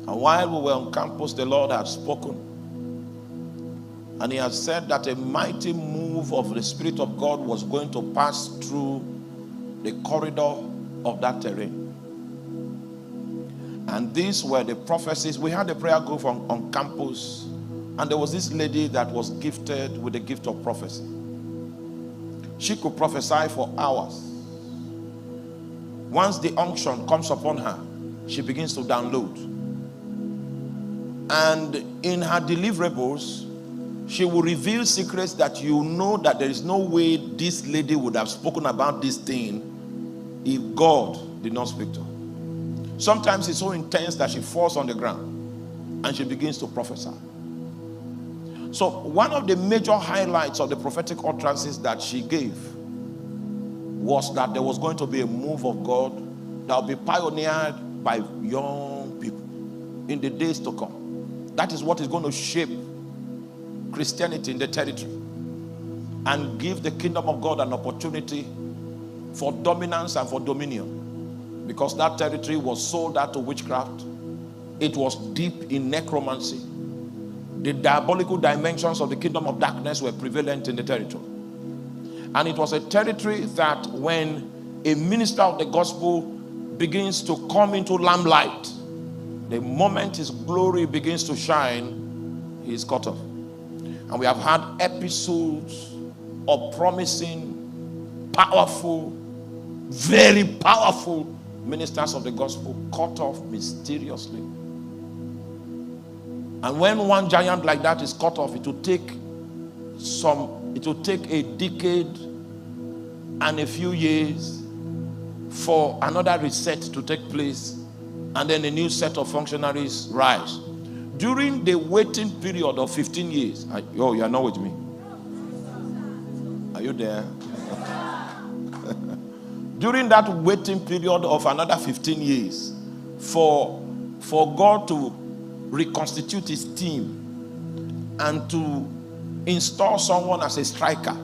And while we were on campus, the Lord had spoken. And he has said that a mighty move of the Spirit of God was going to pass through the corridor of that terrain. And these were the prophecies. We had a prayer group on campus. And there was this lady that was gifted with the gift of prophecy. She could prophesy for hours. Once the unction comes upon her, she begins to download. And in her deliverables, she will reveal secrets that you know that there is no way this lady would have spoken about this thing if God did not speak to her. Sometimes it's so intense that she falls on the ground and she begins to prophesy. So one of the major highlights of the prophetic utterances that she gave was that there was going to be a move of God that will be pioneered by young people in the days to come. That is what is going to shape Christianity in the territory and give the kingdom of God an opportunity for dominance and for dominion, because that territory was sold out to witchcraft. It was deep in necromancy. The diabolical dimensions of the kingdom of darkness were prevalent in the territory. And it was a territory that when a minister of the gospel begins to come into lamplight, the moment his glory begins to shine, he is cut off. And we have had episodes of promising, powerful, very powerful ministers of the gospel cut off mysteriously. And when one giant like that is cut off, it will take a decade and a few years for another reset to take place, and then a new set of functionaries rise. During the waiting period of 15 years, you are not with me. Are you there? During that waiting period of another 15 years, for God to reconstitute his team and to install someone as a striker,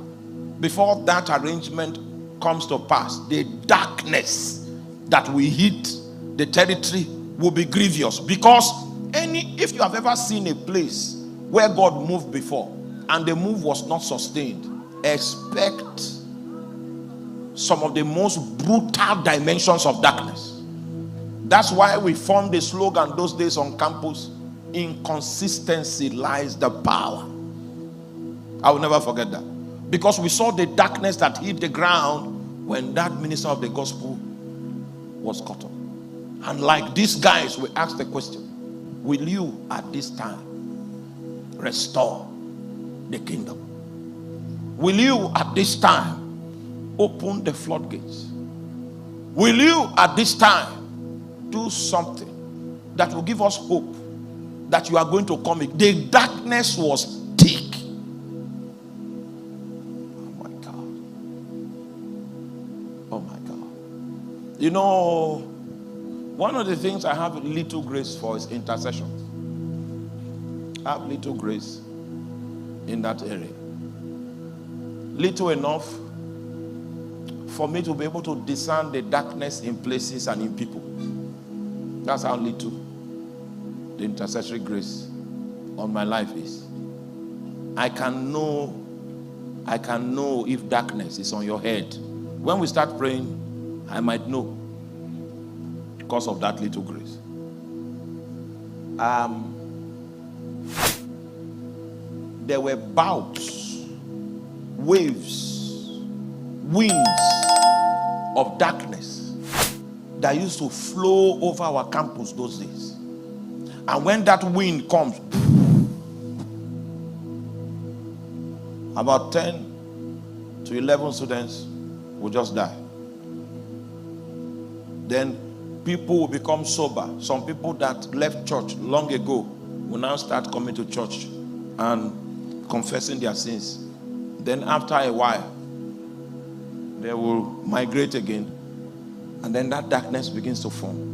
before that arrangement comes to pass, the darkness that will hit the territory will be grievous. Because if you have ever seen a place where God moved before and the move was not sustained, expect some of the most brutal dimensions of darkness. That's why we formed the slogan those days on campus: inconsistency lies the power. I will never forget that, because we saw the darkness that hit the ground when that minister of the gospel was cut off. And like these guys, we asked the question: will you at this time restore the kingdom? Will you at this time open the floodgates? Will you at this time do something that will give us hope that you are going to come? The darkness was thick. Oh my God. Oh my God. You know, one of the things I have little grace for is intercession. I have little grace in that area. Little enough for me to be able to discern the darkness in places and in people. That's how little the intercessory grace on my life is. I can know if darkness is on your head. When we start praying, I might know, because of that little grace. There were bouts, waves, winds of darkness that used to flow over our campus those days. And when that wind comes, about 10 to 11 students will just die. Then people will become sober. Some people that left church long ago will now start coming to church and confessing their sins. Then after a while, they will migrate again. And then that darkness begins to form.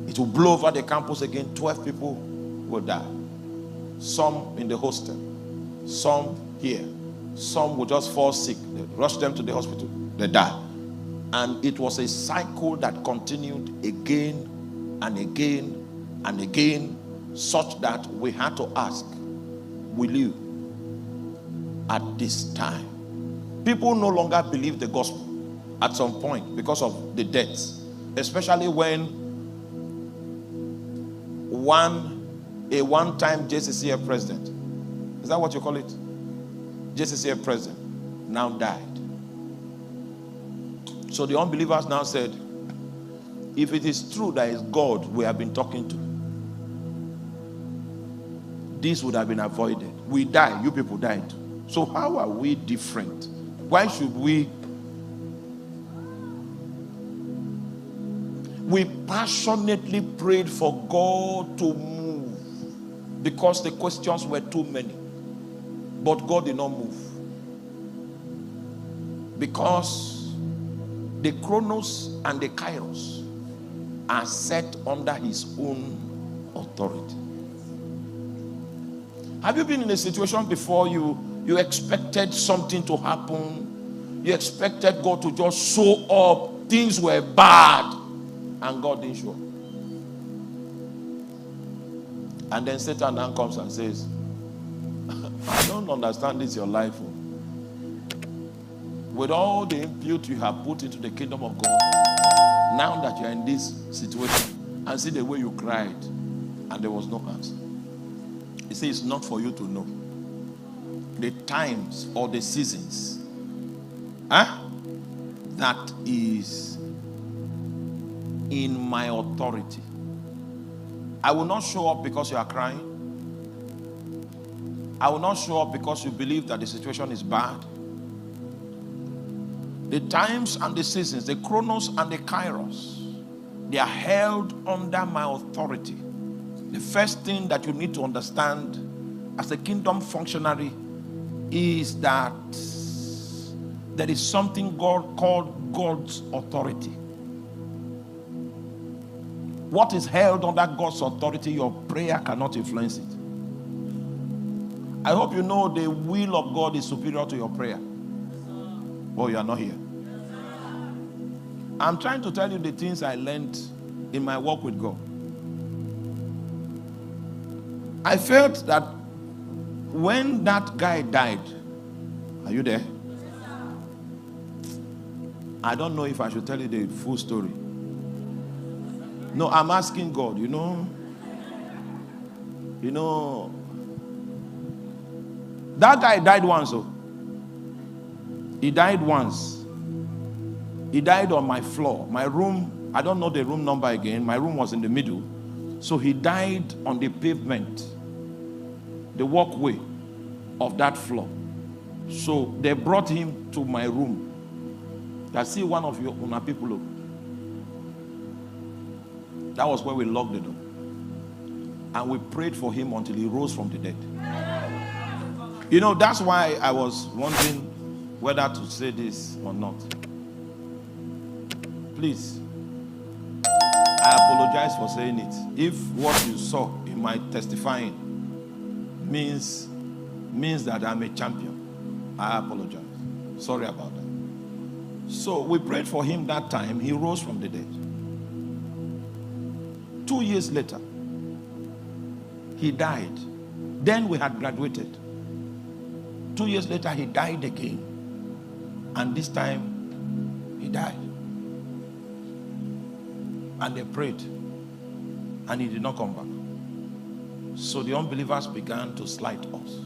It will blow over the campus again. 12 people will die. Some in the hostel. Some here. Some will just fall sick. They rush them to the hospital. They die. And it was a cycle that continued again and again and again, such that we had to ask, will you at this time? People no longer believe the gospel at some point because of the deaths, especially when a one-time JCCF president, is that what you call it? JCCF president, now died. So the unbelievers now said, if it is true that it's God we have been talking to, this would have been avoided. We died, you people died. So how are we different? Why should we passionately prayed for God to move because the questions were too many. But God did not move. Because the Chronos and the Kairos are set under his own authority. Have you been in a situation before you expected something to happen? You expected God to just show up. Things were bad. And God didn't show up. And then Satan now comes and says, I don't understand this your life. With all the input you have put into the kingdom of God, now that you are in this situation, and see the way you cried, and there was no answer. He says it's not for you to know the times or the seasons. That is in my authority. I will not show up because you are crying. I will not show up because you believe that the situation is bad. The times and the seasons, the Chronos and the Kairos, they are held under my authority. The first thing that you need to understand as a kingdom functionary is that there is something God called God's authority. What is held under God's authority, your prayer cannot influence it. I hope you know the will of God is superior to your prayer. Oh, you are not here. I'm trying to tell you the things I learned in my walk with God. I felt that when that guy died, are you there? I don't know if I should tell you the full story. No, I'm asking God, you know, that guy died once. Oh. He died once. He died on my floor. My room, I don't know the room number again. My room was in the middle. So he died on the pavement, the walkway of that floor. So they brought him to my room. I see one of your people. Look. That was where we locked the door. And we prayed for him until he rose from the dead. You know, that's why I was wondering whether to say this or not. Please, I apologize for saying it. If what you saw in my testifying means that I'm a champion, I apologize. Sorry about that. So we prayed for him that time. He rose from the dead. 2 years later, he died. Then we had graduated. 2 years later, he died again. And this time, he died. And they prayed. And he did not come back. So the unbelievers began to slight us.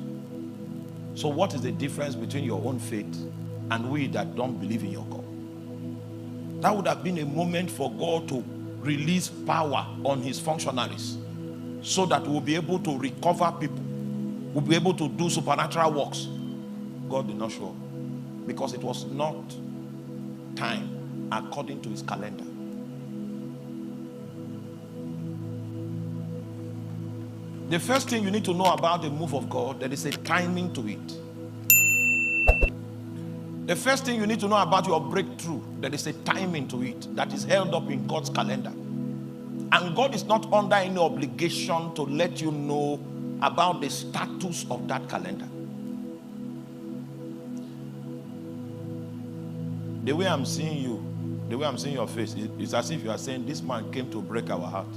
So what is the difference between your own faith and we that don't believe in your God? That would have been a moment for God to release power on his functionaries so that we'll be able to recover people. We'll be able to do supernatural works. God did not show up because it was not time according to his calendar. The first thing you need to know about the move of God, there is a timing to it. The first thing you need to know about your breakthrough, there is a timing to it that is held up in God's calendar. And God is not under any obligation to let you know about the status of that calendar. The way I'm seeing you, the way I'm seeing your face, it's as if you are saying, this man came to break our heart.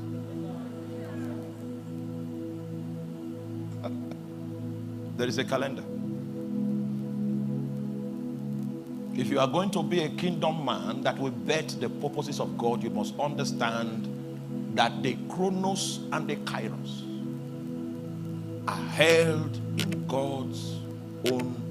There is a calendar. If you are going to be a kingdom man that will bet the purposes of God, you must understand that the chronos and the kairos are held in God's own